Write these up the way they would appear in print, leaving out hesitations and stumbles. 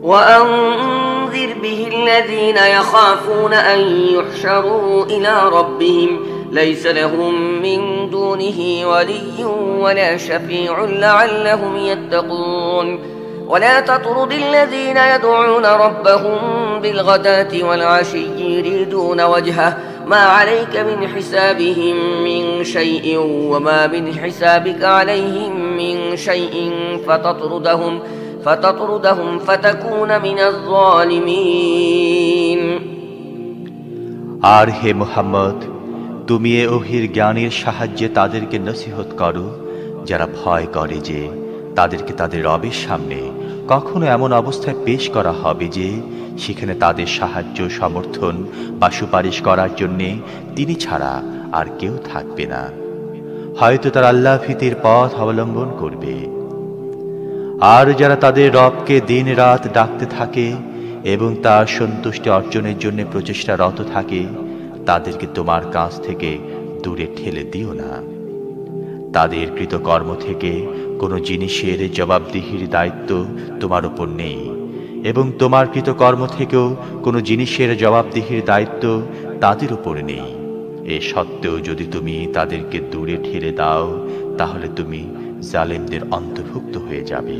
وأنذر به الذين يخافون أن يحشروا إلى ربهم ليس لهم من دونه ولي ولا شفيع لعلهم يتقون ولا تطرد الذين يدعون ربهم بالغداة والعشي يريدون وجهه ما عليك من حسابهم من شيء وما من حسابك عليهم من شيء فتطردهم فتكون من الظالمين আর হে মুহাম্মদ, তুমি এ ওহীর জ্ঞানের সাহায্যে তাদেরকে নসিহত করো যারা ভয় করে যে তাদেরকে তাদের রবের সামনে কখনো এমন অবস্থায় পেশ করা হবে যে সেখানে তাদের সাহায্য সমর্থন বা সুপারিশ করার জন্যে তিনি ছাড়া আর কেউ থাকবে না। হয়তো তারা আল্লাহ ভীতির পথ অবলম্বন করবে। আর যারা তাদের রবকে দিন রাত ডাকতে থাকে এবং তার সন্তুষ্টি অর্জনের জন্য প্রচেষ্টারত থাকে, তাদেরকে তোমার কাছ থেকে দূরে ঠেলে দিও না। তাদের কৃতকর্ম থেকে কোনো জিনিসের জবাবদিহির দায়িত্ব তোমার উপর নেই এবং তোমার কৃতকর্ম থেকেও কোনো জিনিসের জবাবদিহির দায়িত্ব তাদের উপর নেই। এ সত্ত্বেও যদি তুমি তাদেরকে দূরে ঠেলে দাও, তাহলে তুমি জালেমদের অন্তর্ভুক্ত হয়ে যাবে।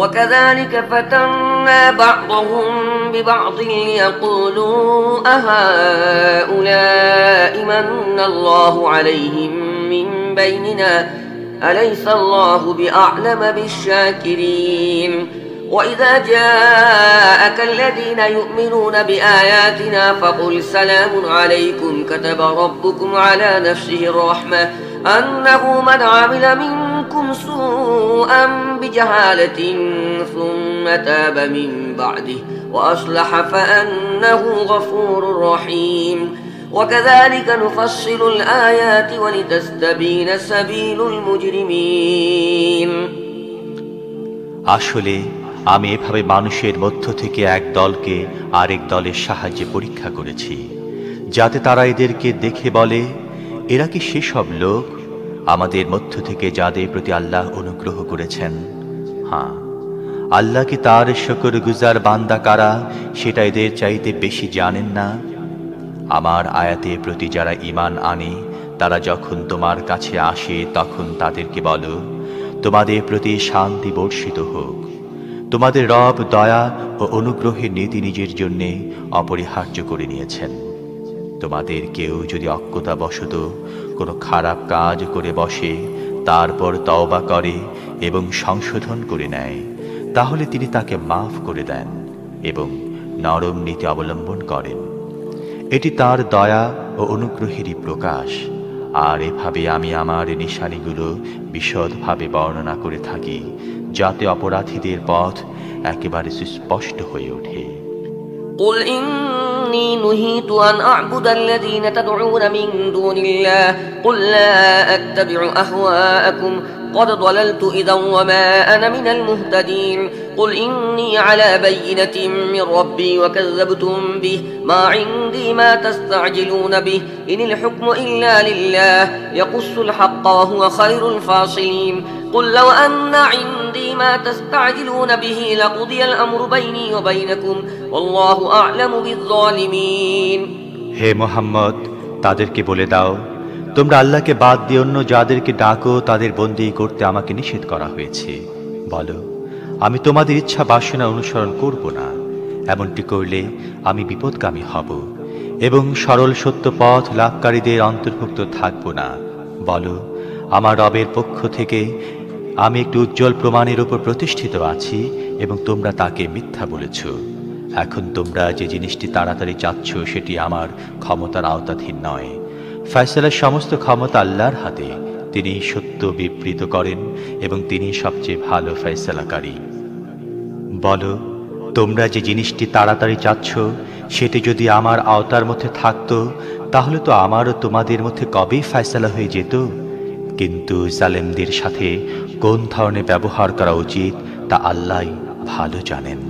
وكذلك فتنا بعضهم ببعض ليقولوا أهؤلاء من الله عليهم من بيننا أليس الله بأعلم بالشاكرين وإذا جاءك الذين يؤمنون بآياتنا فقل سلام عليكم كتب ربكم على نفسه الرحمة أنه من عمل منكم سوءا بجهالة ثم تاب من بعده وأصلح فأنه غفور رحيم وكذلك نفصل الآيات ولتستبين سبيل المجرمين আসলে আমি এভাবে মানুষের মধ্য থেকে এক দলকে আরেক দলের সাহায্যে পরীক্ষা করেছি, যাতে তারা এদেরকে দেখে বলে, এরা কি সেসব লোক আমাদের মধ্য থেকে যাদের প্রতি আল্লাহ অনুগ্রহ করেছেন? হ্যাঁ, আল্লাহ কি তার শুকরগুজার বান্দা কারা সেটা এদের চাইতে বেশি জানেন না? আমার আয়াতের প্রতি যারা ঈমান আনে তারা যখন তোমার কাছে আসে তখন তাদেরকে বলো, তোমাদের প্রতি শান্তি বর্ষিত হোক। তোমাদের রব দয়া ও অনুগ্রহের নীতি নিজের জন্য অপরিহার্য করে নিয়েছেন। তোমাদের কেউ যদি অজ্ঞতাবশত কোনো খারাপ কাজ করে বসে, তারপর তওবা করে এবং সংশোধন করে নেয়, তাহলে তিনি তাকে মাফ করে দেন এবং নরম নীতি অবলম্বন করেন। এটি তার দয়া ও অনুগ্রহেরই প্রকাশ। আর এভাবে আমি আমার নিশানিগুলো বিশদভাবে বর্ণনা করে থাকি, যাতে অপরাধীদের পথ একেবারে সুস্পষ্ট হয়ে ওঠে। قل إني نهيت أن أعبد الذين تدعون من دون الله قل لا أتبع أهواءكم قد ضللت إذا وما أنا من المهتدين قل إني على بينة من ربي وكذبتم به ما عندي ما تستعجلون به إن الحكم إلا لله يقص الحق وهو خير الفاصلين قل لو أن عندي ما تستعجلون به لقضي الأمر بيني وبينكم والله أعلم بالظالمين হে মুহাম্মদ, তাদেরকে বলে দাও, তোমরা আল্লাহকে বাদ দিয়ে অন্য যাদেরকে ডাকো তাদের বন্দী করতে আমাকে নিষেধ করা হয়েছে। বলো, আমি তোমাদের ইচ্ছা বাসনা অনুসরণ করব না। এমনটি করলে আমি বিপদগামী হব এবং সরল সত্য পথ লাভকারীদের অন্তর্ভুক্ত থাকব না। বলো, আমার রবের পক্ষ থেকে আমি একটি উজ্জ্বল প্রমাণের উপর প্রতিষ্ঠিত আছি এবং তোমরা তাকে মিথ্যা বলেছ। এখন তোমরা যে জিনিসটি তাড়াতাড়ি চাচ্ছ সেটি আমার ক্ষমতার আওতাধীন নয়। ফয়সালার সমস্ত ক্ষমতা আল্লাহর হাতে। তিনি সত্য বিবৃত করেন এবং তিনি সবচেয়ে ভালো ফয়সালাকারী। বলো, তোমরা যে জিনিসটি তাড়াতাড়ি চাচ্ছ সেটি যদি আমার আওতার মধ্যে থাকতো, তাহলে তো আমারও তোমাদের মধ্যে কবেই ফয়সালা হয়ে যেত। কিন্তু জালেমদের সাথে কোন ধরনের ব্যবহার করা উচিত তা আল্লাহই ভালো জানেন।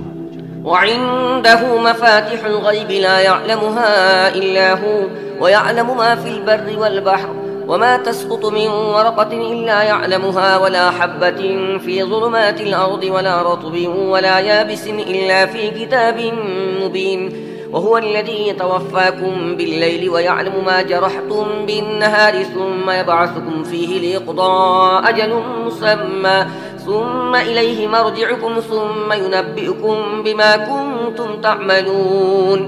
وعنده مفاتح الغيب لا يعلمها إلا هو ويعلم ما في البر والبحر وما تسقط من ورقة إلا يعلمها ولا حبة في ظلمات الأرض ولا رطب ولا يابس إلا في كتاب مبين وهو الذي يتوفاكم بالليل ويعلم ما جرحتم بالنهار ثم يبعثكم فيه ليقضى أجل مسمى ثم إليه مرجعكم ثم ينبئكم بما كنتم تعملون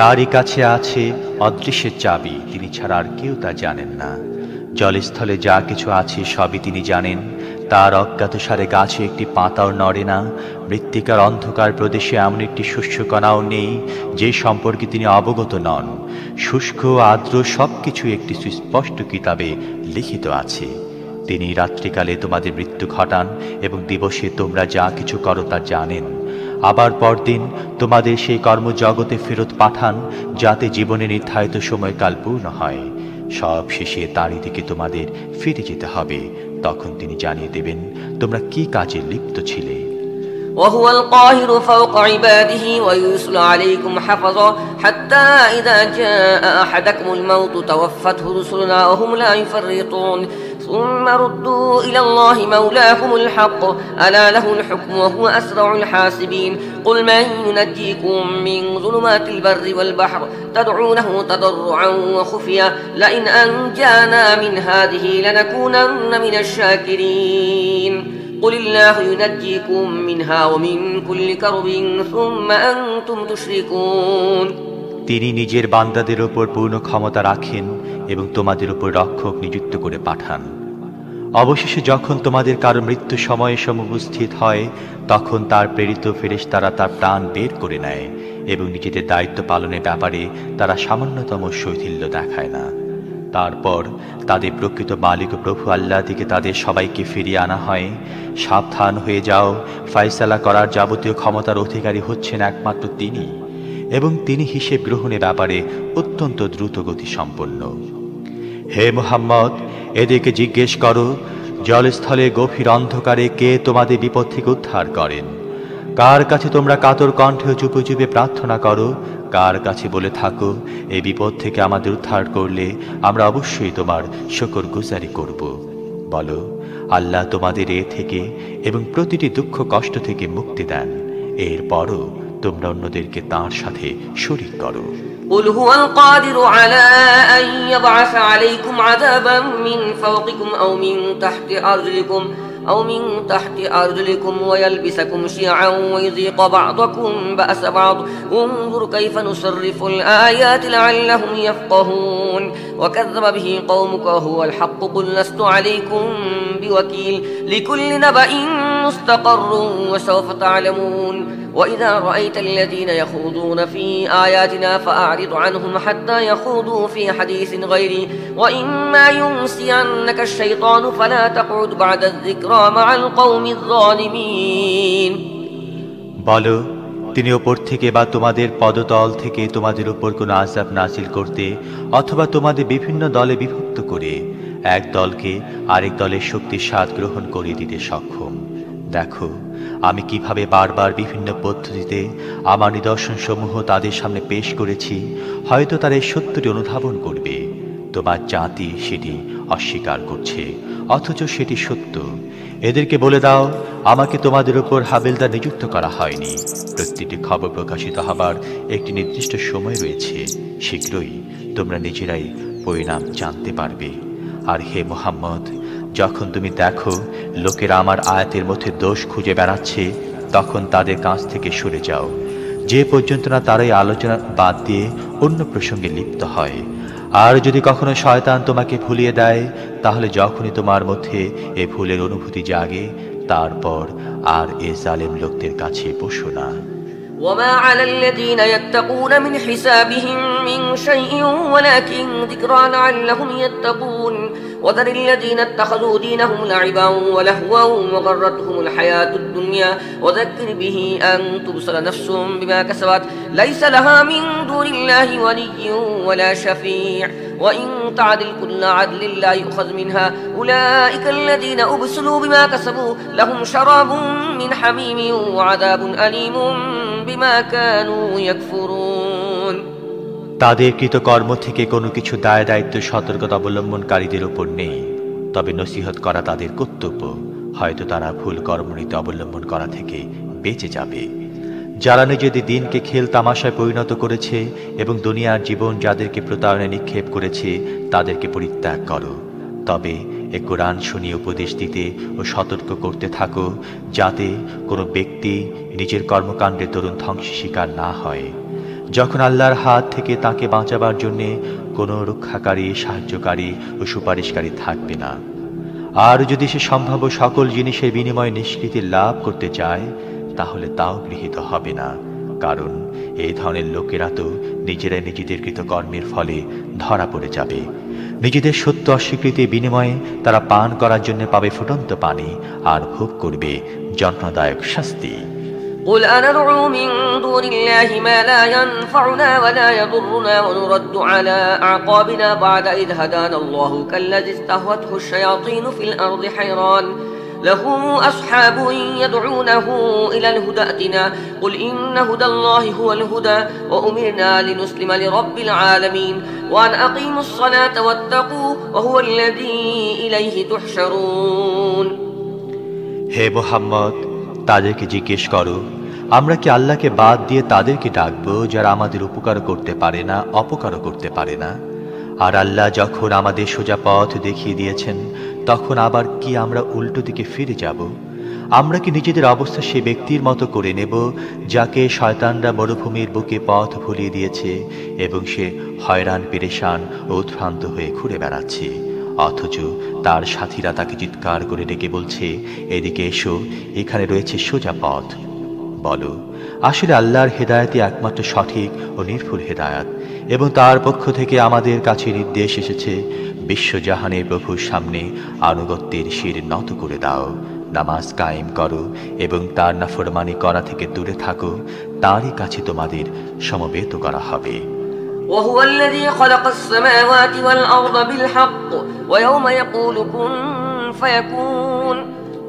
তারই কাছে আছে অদৃশ্যের চাবি, তিনি ছাড়া আর কেউ তা জানেন না। জলস্থলে যা কিছু আছে সবই তিনি জানেন। তার অজ্ঞাতসারে গাছে একটি পাতাও নড়ে না, মৃত্তিকার অন্ধকার প্রদেশে এমন একটি শস্যকণাও নেই যে সম্পর্কে তিনি অবগত নন। শুষ্ক আর্দ্র সবকিছু একটি সুস্পষ্ট কিতাবে লিখিত আছে। তিনি রাত্রিকালে তোমাদের মৃত্যু ঘটান এবং দিবসে তোমরা যা কিছু করো তা জানেন। আবার পরদিন তোমাদের সেই কর্মজগতে ফেরত পাঠান, যাতে জীবনে নির্ধারিত সময়কাল পূর্ণ হয়। সব শেষে তারই দিকে তোমাদের ফিরে যেতে হবে। তখন তিনি জানিয়ে দেবেন তোমরা কি কাজে লিপ্ত ছিলে। وهو القاهر فوق عباده ويرسل عليكم حفظا حتى إذا جاء أحدكم الموت توفته رسلنا وهم لا يفرطون ثم ردوا إلى الله مولاهم الحق ألا له الحكم وهو أسرع الحاسبين قل من ينجيكم من ظلمات البر والبحر تدعونه تضرعا وخفيا لئن أنجانا من هذه لنكونن من الشاكرين قل الله ينجيكم منها ومن كل كرب ثم أنتم تشركون তিনি নিজের বান্দাদের উপর পূর্ণ ক্ষমতা রাখেন এবং তোমাদের উপর রক্ষক নিযুক্ত করে পাঠান। অবশেষে যখন তোমাদের কারো মৃত্যু সময়ে সমুপস্থিত হয়, তখন তার প্রেরিত ফেরেশতারা তার প্রাণ বের করে নেয় এবং নিজেদের দায়িত্ব পালনের ব্যাপারে তারা সামান্যতম শৈথিল্য দেখায় না। তারপর তাদের প্রকৃত মালিক ও প্রভু আল্লাহ দিকে তাদের সবাইকে ফিরিয়ে আনা হয়। সাবধান হয়ে যাও, ফয়সালা করার যাবতীয় ক্ষমতার অধিকারী হচ্ছেন একমাত্র তিনি, এবং তিনি হিসেব গ্রহণের ব্যাপারে অত্যন্ত দ্রুতগতি সম্পন্ন। হে মুহাম্মদ, এদেরকে জিজ্ঞেস করো, জলস্থলে গভীর অন্ধকারে কে তোমাদের বিপদ থেকে উদ্ধার করেন? কার কাছে তোমরা কাতর কণ্ঠে চুপে চুপে প্রার্থনা করো? কার কাছে বলে থাকো, এই বিপদ থেকে আমাদের উদ্ধার করলে আমরা অবশ্যই তোমার শুকরগুজারি করব? বলো, আল্লাহ তোমাদের এ থেকে এবং প্রতিটি দুঃখ কষ্ট থেকে মুক্তি দেন। এরপরও তোমরা অন্যদেরকে তাঁর সাথে শরীক করো। قل هو القادر على أن يبعث عليكم عذابا من فوقكم أو من تحت أرجلكم ويلبسكم شيعا ويذيق بعضكم بأس بعض انظر كيف نصرف الآيات لعلهم يفقهون وكذب به قومك وهو الحق قل لست عليكم بوكيل لكل نبأ مستقر وسوف تعلمون وإذا رأيت الذين يخوضون في آياتنا فأعرض عنهم حتى يخوضوا في حديث غيره وإما ينسينك الشيطان فلا تقعد بعد الذكرى مع القوم الظالمين বলো, তিনি ওপর থেকে বা তোমাদের পদতল থেকে তোমাদের উপর কোনো আযাব নাযিল করতে অথবা তোমাদের বিভিন্ন দলে বিভক্ত করে এক দলকে আরেক দলের শক্তির স্বাদ গ্রহণ করে দিতে সক্ষম। দেখো আমি কিভাবে বারবার বিভিন্ন পদ্ধতিতে আমার নিদর্শনসমূহ তাদের সামনে পেশ করেছি। হয়তো তারা এই সত্যটি অনুধাবন করবে। তোমার জাতি সেটি অস্বীকার করছে, অথচ সেটি সত্য। এদেরকে বলে দাও, আমাকে তোমাদের উপর হাবিলদার নিযুক্ত করা হয়নি। প্রতিটি খবর প্রকাশিত হবার একটি নির্দিষ্ট সময় রয়েছে। শীঘ্রই তোমরা নিজেরাই পরিণাম জানতে পারবে। আর হে মুহাম্মদ, যখন তুমি দেখো লোকেরা আমার আয়াতের মধ্যে দোষ খুঁজে বেড়াচ্ছে, তখন তাদের কাছ থেকে সরে যাও, যে পর্যন্ত না তারাই আলোচনা বাদ দিয়ে অন্য প্রসঙ্গে লিপ্ত হয়। আর যদি কখনো শয়তান তোমাকে ভুলিয়ে দেয়, তাহলে যখনই তোমার মধ্যে এ ভুলের অনুভূতি জাগে, তারপর আর এ জালেম লোকদের কাছে বসো না। وما على الذين يتقون من حسابهم من شيء ولكن ذكرى لعلهم يتقون وذر الذين اتخذوا دينهم لعبا ولهوا وغرتهم الحياة الدنيا وذكر به أن تبصر نفس بما كسبت ليس لها من دون الله ولي ولا شفيع وإن تعدل كل عدل لا يؤخذ منها أولئك الذين أبسلوا بما كسبوا لهم شراب من حميم وعذاب أليم بما كانوا يكفرون তাদের কৃতকর্ম থেকে কোনো কিছু দায় দায়িত্ব সতর্কতা অবলম্বনকারীদের উপর নেই, তবে নসিহত করা তাদের কর্তব্য। হয়তো তারা ভুল কর্মনীতি অবলম্বন করা থেকে বেঁচে যাবে। যারা নিজেদের দিনকে খেল তামাশায় পরিণত করেছে এবং দুনিয়ার জীবন যাদেরকে প্রতারণায় নিক্ষেপ করেছে, তাদেরকে পরিত্যাগ করো। তবে এ কোরআন শুনিয়ে উপদেশ দিতে ও সতর্ক করতে থাকো, যাতে কোনো ব্যক্তি নিজের কর্মকাণ্ডের দরুন ধ্বংসের শিকার না হয়। যখন আল্লাহর হাত থেকে তাকে বাঁচাবার জন্যে কোনো রক্ষাকারী, সাহায্যকারী ও সুপারিশকারী থাকবে না। আর যদি সে সম্ভাব্য সকল জিনিসের বিনিময়ে নিষ্কৃতি লাভ করতে চায়, তাহলে তাও গৃহীত হবে না, কারণ এই ধরনের লোকেরা তো নিজেরাই নিজেদের কৃতকর্মের ফলে ধরা পড়ে যাবে। নিজেদের সত্য অস্বীকৃতির বিনিময়ে তারা পান করার জন্য পাবে ফুটন্ত পানি আর ভোগ করবে যন্ত্রণাদায়ক শাস্তি। قل أندعو من دون الله ما لا ينفعنا ولا يضرنا ونرد على أعقابنا بعد إذ هدانا الله كالذي استهوته الشياطين في الأرض حيران له أصحاب يدعونه إلى الهدى ائتنا قل إن هدى الله هو الهدى وأمرنا لنسلم لرب العالمين وأن أقيموا الصلاة واتقوا وهو الذي إليه تحشرون. হে মুহাম্মদ, তাদেরকে জিজ্ঞেস করো, আমরা কি আল্লাহকে বাদ দিয়ে তাদেরকে ডাকবো যারা আমাদের উপকার করতে পারে না, অপকারও করতে পারে না? আর আল্লাহ যখন আমাদের সোজা পথ দেখিয়ে দিয়েছেন, তখন আবার কি আমরা উল্টো দিকে ফিরে যাব? আমরা কি নিজেদের অবস্থা সে ব্যক্তির মতো করে নেব যাকে শয়তানরা মরুভূমির বুকে পথ ভুলিয়ে দিয়েছে এবং সে হয়রান পেরেশান ও উদ্ভ্রান্ত হয়ে ঘুরে বেড়াচ্ছে, অথচ তার সাথীরা তাকে চিৎকার করে ডেকে বলছে, এদিকে এসো, এখানে রয়েছে সোজা পথ। বলো, আসলে আল্লাহর হেদায়েতই একমাত্র সঠিক ও নির্ভুল হেদায়েত, এবং তার পক্ষ থেকে আমাদের কাছে নির্দেশ এসেছে, বিশ্বজাহানের প্রভুর সামনে আনুগত্যের শির নত করে দাও, নামাজ কায়েম করো এবং তার নাফরমানি করা থেকে দূরে থাকো, তারই কাছে তোমাদের সমবেত করা হবে। وهو الذي خلق السماوات والأرض بالحق ويوم يقول كن فيكون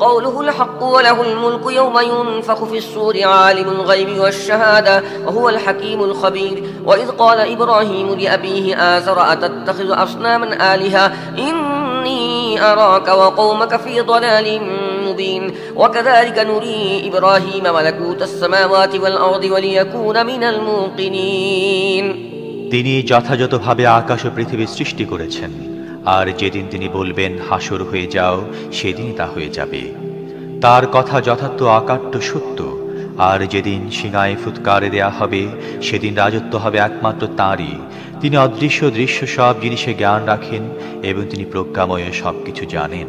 قوله الحق وله الملك يوم ينفخ في الصور عالم الغيب والشهادة وهو الحكيم الخبير. وإذ قال إبراهيم لأبيه آزر أتتخذ أصناما آلهة إني أراك وقومك في ضلال مبين وكذلك نري إبراهيم ملكوت السماوات والأرض وليكون من الموقنين. তিনি যথাযথভাবে আকাশ ও পৃথিবী সৃষ্টি করেছেন, আর যেদিন তিনি বলবেন হাসর হয়ে যাও, সেদিনই তা হয়ে যাবে। তার কথা যথার্থ আকাট্য সত্য, আর যেদিন সিংহায় ফুৎকারে দেয়া হবে, সেদিন রাজত্ব হবে একমাত্র তাঁরই। তিনি অদৃশ্য দৃশ্য সব জিনিসে জ্ঞান রাখেন এবং তিনি প্রজ্ঞাময় সব কিছু জানেন।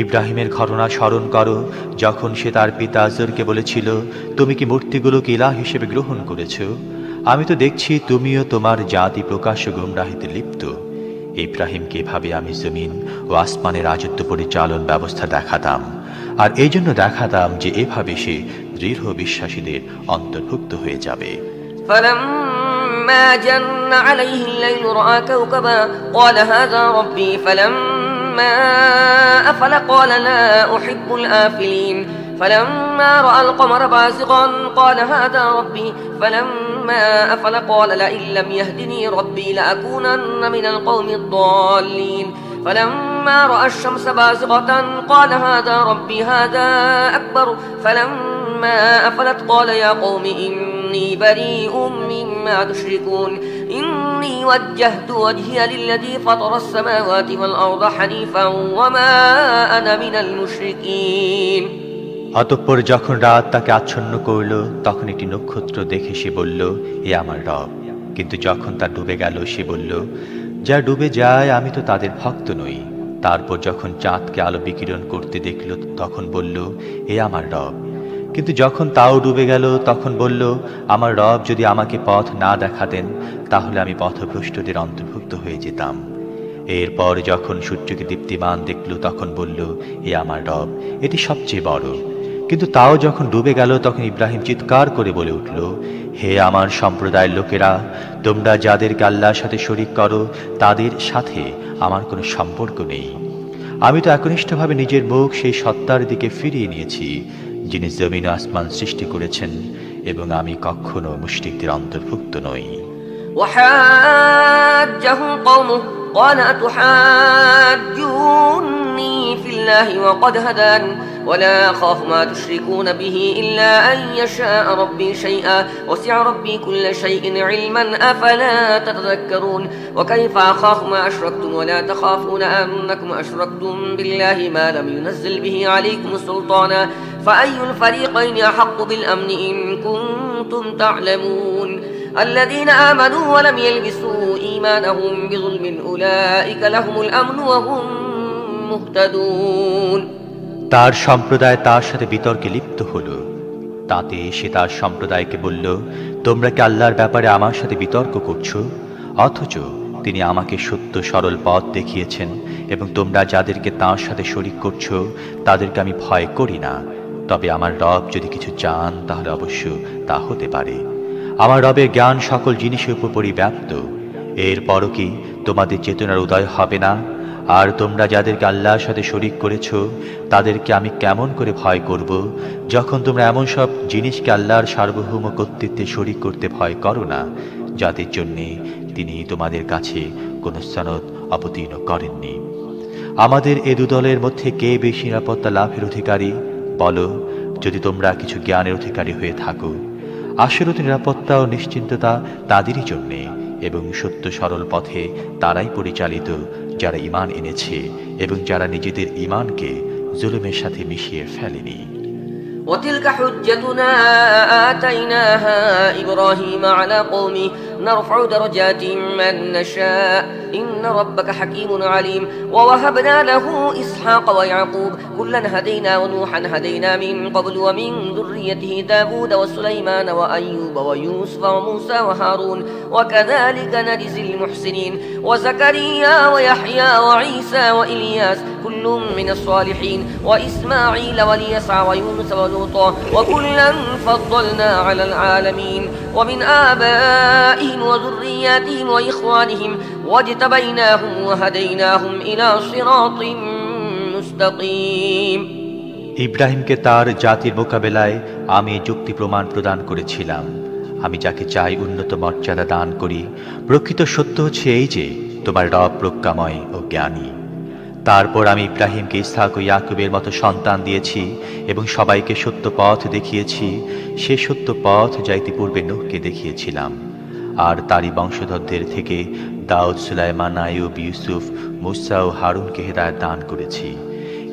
ইব্রাহিমের ঘটনা স্মরণ করো, যখন সে তার পিতা আজরকে বলেছিল, তুমি কি মূর্তিগুলোকে ইলাহ হিসেবে গ্রহণ করেছ? আমি তো দেখছি তুমিও তোমার জাতি প্রকাশ্য গুমরাহিতে লিপ্ত। ইব্রাহিমকে এভাবে আমি জমিন ও আসমানের রাজত্ব পরিচালন ব্যবস্থা দেখাতাম, আর এই জন্য দেখাতাম যে এভাবে সে দৃঢ় বিশ্বাসীদের অন্তর্ভুক্ত হয়ে যাবে। فلما جن عليه الليل رأى كوكبا قال هذا ربي فلما أفل قال لا أحب الآفلين فلما رأى القمر بازغا قال هذا ربي فلما أفل قال لئن لم يهدني ربي لأكونن من القوم الضالين فلما رأى الشمس بازغة قال هذا ربي هذا أكبر فلما أفلت قال يا قوم إني بريء مما تشركون إني وجهت وجهي للذي فطر السماوات والأرض حنيفا وما أنا من المشركين. অতঃপর যখন রাত তাকে আচ্ছন্ন করল, তখন একটি নক্ষত্র দেখে সে বলল, এ আমার রব। কিন্তু যখন তা ডুবে গেল, সে বলল, যা ডুবে যায় আমি তো তাদের ভক্ত নই। তারপর যখন চাঁদকে আলো বিকিরণ করতে দেখল, তখন বলল, এ আমার রব। কিন্তু যখন তাও ডুবে গেল, তখন বলল, আমার রব যদি আমাকে পথ না দেখাতেন, তাহলে আমি পথভ্রষ্টদের অন্তর্ভুক্ত হয়ে যেতাম। এরপর যখন সূর্যকে দীপ্তিমান দেখল, তখন বলল, এ আমার রব, এটি সবচেয়ে বড়। কিন্তু তাও যখন ডুবে গেল, তখন ইব্রাহিম চিৎকার করে বলে উঠল, হে আমার সম্প্রদায়ের লোকেরা, তোমরা যাদেরকে আল্লাহর সাথে শরীক করো, তাদের সাথে আমার কোনো সম্পর্ক নেই। আমি তো একনিষ্ঠভাবে নিজের মুখ সেই সত্তার দিকে ফিরিয়ে নিয়েছি, যিনি জমিন ও আসমান সৃষ্টি করেছেন, এবং আমি কখনো মুশরিকদের অন্তর্ভুক্ত নই। وحاجه قومه قال أتحاجوني في الله وقد هدان ولا أخاف ما تشركون به إلا أن يشاء ربي شيئا وسع ربي كل شيء علما أفلا تتذكرون وكيف أخاف ما أشركتم ولا تخافون أنكم أشركتم بالله ما لم ينزل به عليكم سلطانا فأي الفريقين أحق بالأمن إن كنتم تعلمون الذين آمنوا ولم يلبسوا إيمانهم بظلم أولئك لهم الأمن وهم مهتدون তার সম্প্রদায় তার সাথে বিতর্কে লিপ্ত হলো। তাতে সে তার সম্প্রদায়কে বলল, তোমরা কি আল্লাহর ব্যাপারে আমার সাথে বিতর্ক করছো, অথচ তিনি আমাকে সত্য সরল পথ দেখিয়েছেন এবং তোমরা যাদেরকে তাঁর সাথে শরীক করছো তাদেরকে আমি ভয় করি না। তবে আমার রব যদি কিছু চান তাহলে অবশ্য তা হতে পারে। আমার রবের জ্ঞান সকল জিনিসের উপর পরিব্যাপ্ত। এরপরও কি তোমাদের চেতনার উদয় হবে না? আর তোমরা যাদেরকে আল্লাহর সাথে শরীক করেছ তাদেরকে আমি কেমন করে ভয় করব, যখন তোমরা এমন সব জিনিসকে আল্লাহর সার্বভৌম কর্তৃত্বে শরীক করতে ভয় করো না, যাদের জন্যে তিনি তোমাদের কাছে কোনো সনদ অবতীর্ণ করেননি। আমাদের এ দুদলের মধ্যে কে বেশি নিরাপত্তা লাভের অধিকারী? বলো, যদি তোমরা কিছু জ্ঞানের অধিকারী হয়ে থাকো। আসলত নিরাপত্তা ও নিশ্চিন্ততা তাদেরই জন্যে, এবং সত্য সরল পথে তারাই পরিচালিত যারা ঈমান এনেছে এবং যারা নিজেদের ঈমানকে জুলুমের সাথে মিশিয়ে ফেলেনি। وتلك حجتنا آتيناها إبراهيم على قومه نرفع درجات من نشاء إن ربك حكيم عليم ووهبنا له إسحاق ويعقوب كلا هدينا ونوحا هدينا من قبل ومن ذريته داود وسليمان وأيوب ويوسف وموسى وهارون وكذلك نجزي المحسنين وزكريا ويحيى وعيسى وإلياس كل من الصالحين وإسماعيل واليسع ويونس ولوطا وكلا فضلنا على العالمين ومن آبائهم وذرياتهم وإخوانهم واجتبيناهم وهديناهم إلى صراط مستقيم ইব্রাহিমকে তার জাতির মোকাবেলায় আমি যুক্তি প্রমাণ প্রদান করেছিলাম। আমি যাকে চাই উন্নত মর্যাদা দান করি। প্রকৃত সত্য হচ্ছে এই যে তোমার রব প্রজ্ঞাময় ও জ্ঞানী। তারপর আমি ইব্রাহিমকে ইসহাক ও ইয়াকুবের মতো সন্তান দিয়েছি এবং সবাইকে সত্য পথ দেখিয়েছি, সে সত্য পথ যা ইতিপূর্বে নূহকে দেখিয়েছিলাম। আর তারই বংশধরদের থেকে দাউদ, সুলাইমান, আইয়ুব, ইউসুফ, মুসা ও হারুনকে হেদায়েত দান করেছি।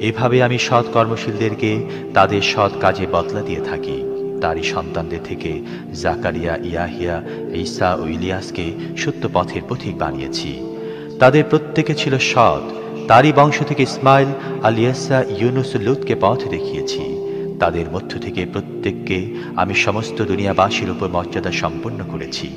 এভাবে আমি সৎ কর্মশীলদেরকে তাদের সৎ কাজে বদলা দিয়ে থাকি। তারই সন্তানদের থেকে জাকারিয়া, ইয়াহিয়া, ঈসা ও ইলিয়াসকে সত্য পথের পথিক বানিয়েছি। তাদের প্রত্যেকে ছিল সৎ। তারই বংশ থেকে ইসমাইল, আলিয়াসা, ইউনুস, লুতকে পথ দেখিয়েছি। তাদের মধ্য থেকে প্রত্যেককে আমি সমস্ত দুনিয়াবাসীর উপর মর্যাদা সম্পন্ন করেছি।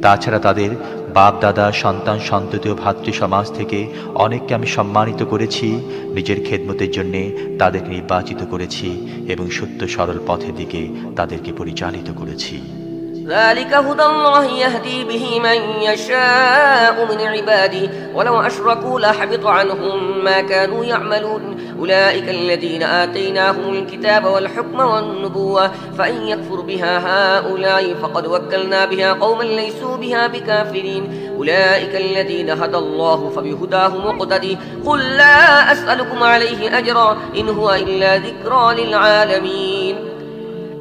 তাছাড়া তাদের বাপ দাদা, সন্তান সন্ততি ও ভাতৃ সমাজ থেকে অনেককে আমি সম্মানিত করেছি, নিজের খেদমতের জন্যে তাদেরকে নির্বাচিত করেছি এবং সত্য সরল পথের দিকে তাদেরকে পরিচালিত করেছি। ذلك هدى الله يهدي به من يشاء من عباده ولو أشركوا لحبط عنهم ما كانوا يعملون أولئك الذين آتيناهم الكتاب والحكم والنبوة فإن يكفر بها هؤلاء فقد وكلنا بها قوما ليسوا بها بكافرين أولئك الذين هدى الله فبهداه مقتدي قل لا أسألكم عليه أجرا إن هو إلا ذكرى للعالمين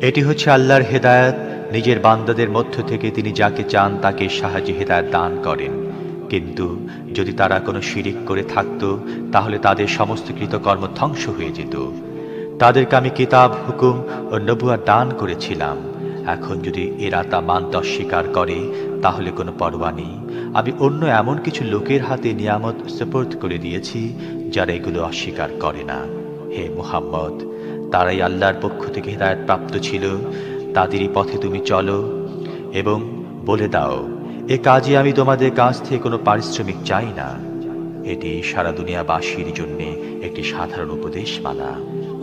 এটি হচ্ছে আল্লাহর হেদায়েত। নিজের বান্দাদের মধ্য থেকে তিনি যাকে চান তাকে সাহায্যে হেদায়েত দান করেন। কিন্তু যদি তারা কোনো শিরিক করে থাকত তাহলে তাদের সমস্ত কৃতকর্ম ধ্বংস হয়ে যেত। তাদেরকে আমি কিতাব, হুকুম ও নবুয়ত দান করেছিলাম। এখন যদি এরা তা মানতে অস্বীকার করে তাহলে কোনো পরোয়া নেই। আমি অন্য এমন কিছু লোকের হাতে নিয়ামত সুপর্দ করে দিয়েছি যারা এগুলো অস্বীকার করে না। হে মুহাম্মদ, তারাই আল্লাহর পক্ষ থেকে হেদায়েত প্রাপ্ত ছিল। তাদেরই পথে তুমি চলো এবং বলে দাও, এ কাজে আমি তোমাদের কাছ থেকে কোনো পারিশ্রমিক চাই না। এটি সারা দুনিয়াবাসীর জন্য একটি সাধারণ উপদেশমালা।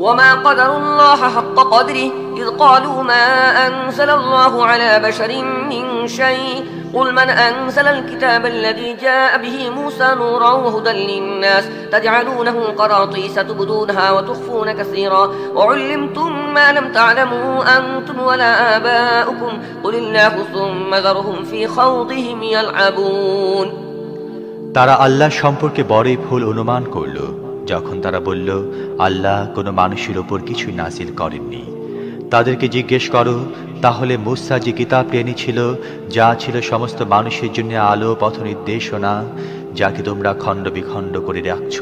وما قدر الله حق قدره إذ قالوا ما أنزل الله على بشر من شيء قل من أنزل الكتاب الذي جاء به موسى نورا وهدى للناس تجعلونه قراطيس تبدونها وتخفون كثيرا وعلمتم ما لم تعلموا أنتم ولا آباؤكم قل الله ثم ذرهم في خوضهم يلعبون তারা আল্লাহ সম্পর্কে বড়ই ভুল অনুমান করল যখন তারা বলল আল্লাহ কোনো মানুষের ওপর কিছুই নাজিল করেননি। তাদেরকে জিজ্ঞেস করো, তাহলে মুসা যে কিতাবটি এনেছিল যা ছিল সমস্ত মানুষের জন্য আলো পথ নির্দেশনা, যাকে তোমরা খণ্ড বিখণ্ড করে রাখছ,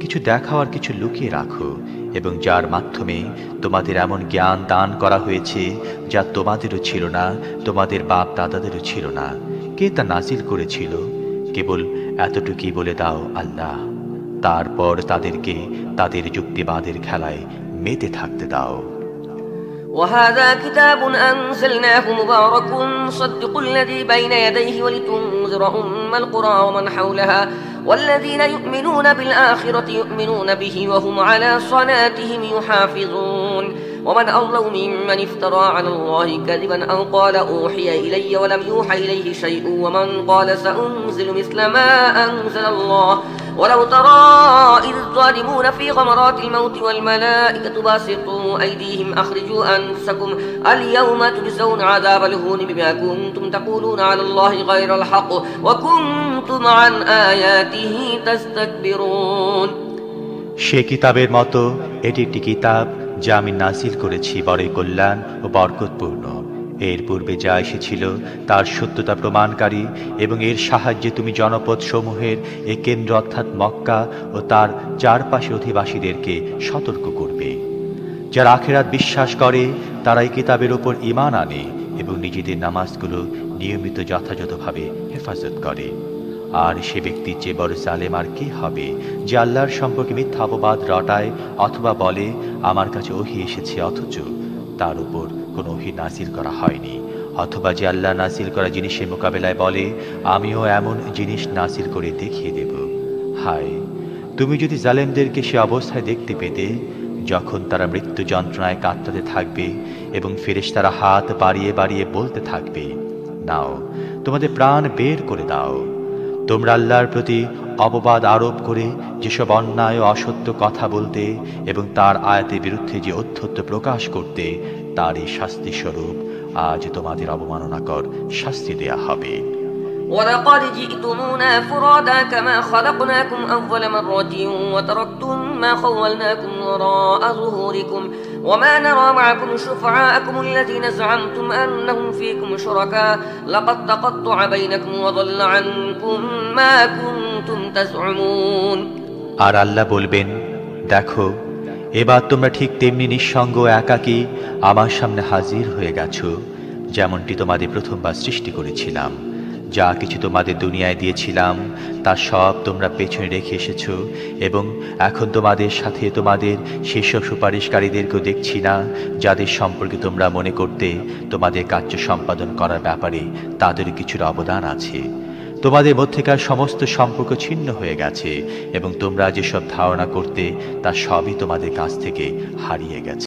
কিছু দেখাও আর কিছু লুকিয়ে রাখো, এবং যার মাধ্যমে তোমাদের এমন জ্ঞান দান করা হয়েছে যা তোমাদেরও ছিল না, তোমাদের বাপ দাদাদেরও ছিল না, কে তা নাজিল করেছিল? কেবল এতটুকুই বলে দাও আল্লাহ। তারপর তাদেরকে তাদের যুক্তিবাদের খেলায় মেতে থাকতে দাও। وهذا كتاب أنزلناه مبارك مصدق الذي بين يديه ولتنذر أم القرى ومن حولها والذين يؤمنون بالآخرة يؤمنون به وهم على صلاتهم يحافظون ومن أظلم ممن افترى على الله كذبا أو قال أوحي إلي ولم يوحى إليه شيء ومن قال سأنزل مثل ما أنزل الله ولو ترى إذ الظالمون في غمرات الموت والملائكة باسطوا أيديهم أخرجوا أنفسكم اليوم تجزون عذاب الهون بما كنتم تقولون على الله غير الحق وكنتم عن آياته تستكبرون সে কিতাবের মতো এটি একটি কিতাব যা আমি নাজিল করেছি বড়ই কল্যাণ ও বরকতপূর্ণ। এর পূর্বে যা এসেছিল তার সত্যতা প্রমাণকারী, এবং এর সাহায্যে তুমি জনপদ সমূহের এ কেন্দ্র অর্থাৎ মক্কা ও তার চারপাশে অধিবাসীদেরকে সতর্ক করবে। যারা আখিরাত বিশ্বাস করে তারা এই কিতাবের ওপর ঈমান আনে এবং নিজেদের নামাজগুলো নিয়মিত যথাযথভাবে হেফাজত করে। আর সে ব্যক্তির চেয়ে বড় জালেম আর কে হবে যে আল্লাহর সম্পর্কে মিথ্যা অপবাদ রটায় অথবা বলে আমার কাছে ওহী এসেছে অথচ তার উপর কোনো ওহী নাজিল করা হয়নি, অথবা যে আল্লাহ নাজিল করা জিনিসের মোকাবেলায় বলে আমিও এমন জিনিস নাজিল করে দেখিয়ে দেব। হায়, তুমি যদি জালেমদেরকে সে অবস্থায় দেখতে পেতে যখন তারা মৃত্যু যন্ত্রণায় কাঁদতে থাকবে এবং ফেরেশতারা হাত বাড়িয়ে বাড়িয়ে বলতে থাকবে নাও তোমাদের প্রাণ বের করে দাও। তোমরা আল্লাহর প্রতি অপবাদ আরোপ করে যেসব অন্যায় ও অসত্য কথা বলতে এবং তার আয়াতের বিরুদ্ধে যে অধ্যত্ব প্রকাশ করতে, তার এই শাস্তি স্বরূপ আজ তোমাদের অবমাননাকর শাস্তি দেয়া হবে। ولقد جئتمونا فرادا كما خلقناكم أول مرة وتركتم ما خولناكم وراء ظهوركم وما نرى معكم شفعاءكم الذين زعمتم أنهم فيكم شركاء لقد تقطع بينكم وضل عنكم ما كنتم تزعمون আর আল্লাহ বলবেন, দেখো এবার তোমরা ঠিক তেমনি নিঃসঙ্গ একাকী আমার সামনে হাজির হয়ে গেছো যেমনটি তোমাদের প্রথমবার সৃষ্টি করেছিলাম। যা কিছু তোমাদের দুনিয়ায় দিয়েছিলাম তা সব তোমরা পেছনে রেখে এসেছো, এবং এখন তোমাদের সাথে তোমাদের সেসব সুপারিশকারীদেরকেও দেখছি না যাদের সম্পর্কে তোমরা মনে করতে তোমাদের কার্য সম্পাদন করার ব্যাপারে তাদের কিছুটা অবদান আছে। তোমাদের মধ্যেকার সমস্ত সম্পর্ক ছিন্ন হয়ে গেছে এবং তোমরা যেসব ধারণা করতে তা সবই তোমাদের কাছ থেকে হারিয়ে গেছে।